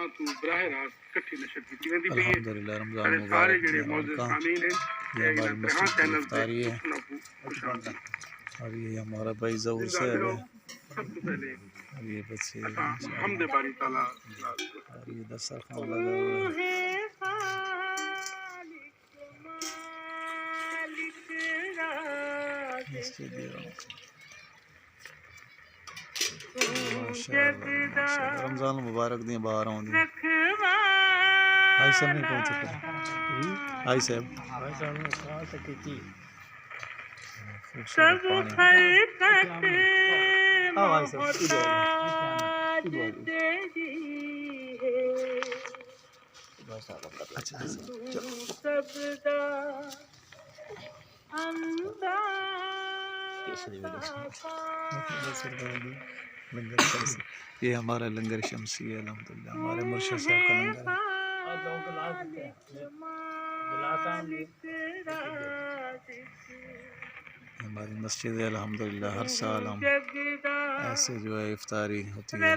दुआ तू बराह रास्त कट्ठी नशर की वेंदी पई है। अल्हम्दुलिल्लाह रमजान सारे मुबारक जेड़े मौजूद सामीन हैं ये हमारी मस्जिद की चैनल पे इफ्तारी है खुशामदीद। और ये हमारा भाई ज़हूर जिंदा साहब रहो। है सबसे पहले और ये बच्चे हमद बारी ताला और ये दस्तरखान लगा हुआ है। मस्जिद माशाअल्लाह रमजान मुबारक दी बाहर आउंदी भाई साहब ने कौन सा भाई साहब सब खलकत मोहताज तेरी है अच्छा सबदा लंगर शम्स ये हमारा लंगर शम्सी है अल्हम्दुलिल्लाह हमारे मुर्शिद साहब का लंगर है। हमारी मस्जिद है अल्हम्दुलिल्लाह हर साल हम ऐसे जो है इफ्तारी होती है।